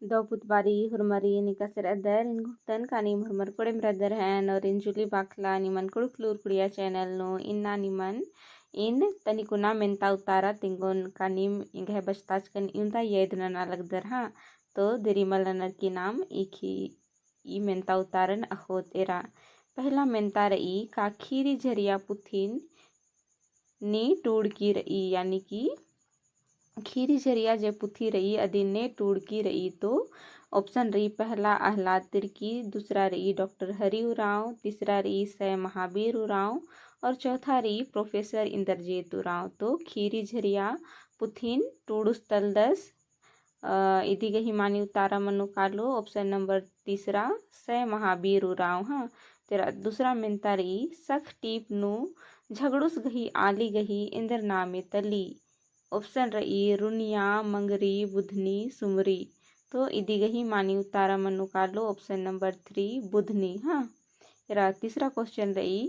Dauputbari hurmari nikasir adar in guktan kani hurmar kodem radar han or in juli bakla niman kuduklur kudia channel no inna niman in tani kuna menta utara tingon kanim inghe bastach kan inta yedna na lagdar ha तो दरिमलनर की नाम इखी ई मेंता उतारन अहोत era पहला मेंता रई का खीरी झरिया पुथिन नी टूड़ की रई यानी कि खीरी झरिया जे पुथी रही अधीन ने टूड़ की रही तो ऑप्शन रही पहला आह्लाद तिर्की, दूसरा रही डॉक्टर हरि उरांव, तीसरा रही सै महावीर उरांव और चौथा रही प्रोफेसर इंद्रजीत उरांव। तो खीरी झरिया पुथिन टूडुस तलदस इति गही मानी उतारा मनु कालो ऑप्शन नंबर तीसरा सै महावीर उरांव। हाँ तेरा दूसरा मेंता रही सख टीप नु झगड़ुस गही आली गही इंद्र नामे तली ऑप्शन रही रुनिया मंगरी बुधनी सुमरी। तो इदी गही मानी उतारा मनु कालो ऑप्शन नंबर 3 बुधनी। हाँ तेरा तीसरा क्वेश्चन रही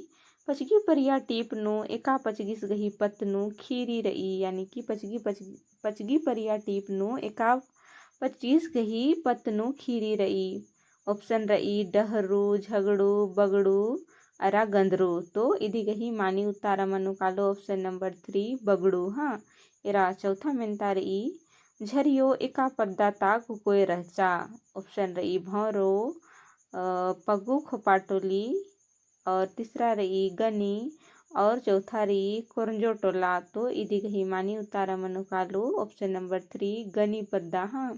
पचगी परिया टीप नु एका पचगीस गही पत्नु खीरी रही यानी कि पचगी परिया टीप नु एका 25 गही पत्नु खीरी रही ऑप्शन रही डहरू झगड़ू बगड़ू अरा गंदरू। तो इदी गही मानी उतारा मनु कालो ऑप्शन नंबर 3 बगड़ू। हाँ एरा चौथा मेंता रही झरियो एका पर्दा ताक कोई रहचा ऑप्शन रही भौरो पगु खोपाटोली और तीसरा रही गनी और चौथा रही कोरंजो टोला। तो इदी गही मानी उतारा मनु कालो ऑप्शन नंबर 3 गनी पद्दा। हाँ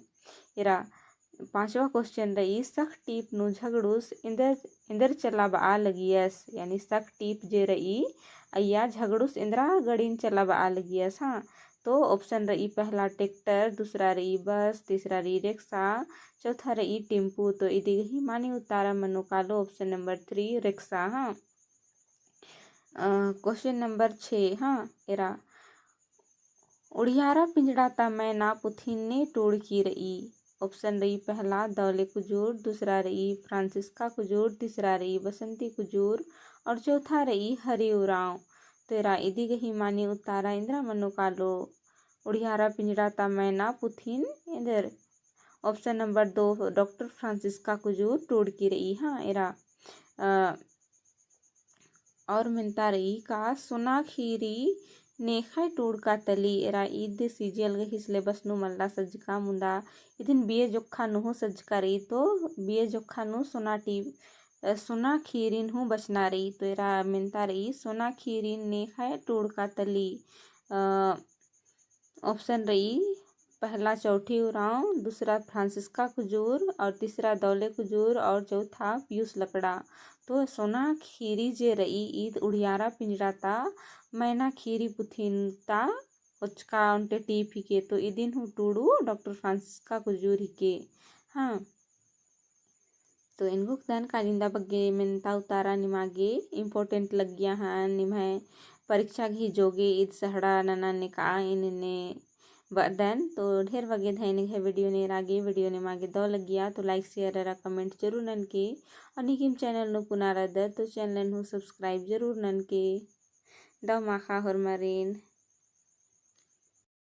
एरा पांचवा क्वेश्चन रही सख टीप नु झगड़ूस इंदर चलाब आ लगियस यानी सख टीप जे रही अय्या झगड़ूस इंद्रा गड़ीन चलाब आ लगियस। हाँ तो ऑप्शन रही पहला ट्रैक्टर, दूसरा रही बस, तीसरा रही रिक्शा, चौथा रही टेम्पू। तो इदी गही मानी उतारा मनु कालो ऑप्शन नंबर 3 रिक्शा। हाँ क्वेश्चन नंबर 6 हाँ एरा उड़ियारा पिंजड़ाता मैना पुथिन्ने टोड़ की रही ऑप्शन रही पहला दौले कुजूर, दूसरा रही फ्रांसिस्का कुजूर, तीसरा रही बसंती कुजूर और चौथा रही हरि उरांव। तेरा इदी गही मानी उतारा इंद्रा मनु कालो उड़ियारा पिंजड़ाता मैना पुथिन इंदर option number 2 doctor Francisca Kujur टोड़ की रही। हाँ एरा और मिलता रही का सोना खीरी नेखाय टूड़ का तली एरा ईद सीजियल गही सिलेबस नु मल्ला सज्जका मुंदा इदिन बीए जोखा नु सज्जका रही तो बीए जोखा नु सोना खीरिन हूँ बचना रही। तो एरा मिलता रही सोना खीरिन नेखाय टूड़ का तली ऑप्शन रही पहला चौठी उरांव, दूसरा फ्रांसिस्का कुजूर और तीसरा दौले कुजूर और चौथा पीयूष लकड़ा। तो सोना खीरी जे रही ईद उड़ियारा पिंजराता मैना खीरी पुथिनता उचका उनटे टीप हिके तो इदिन हूँ टूडू डॉक्टर फ्रांसिस्का कुजूर हिके। हाँ तो इनको दान कालिंदा बग्गे मेंता उतारा निमागे इंपॉर्टेंट लग गया हाँ निम्हे परीक्षा घी जोगे ईद सहड़ा नना ने का इनने बदन तो ढेर बगे धैनिक है वीडियो ने रागे वीडियो ने मागे दो लग गया तो लाइक शेयर रा कमेंट जरूर नन के और निकिम चैनल नु पुनारा दर तो चैनल नु सब्सक्राइब जरूर नन के दो माखा हुरमरीन।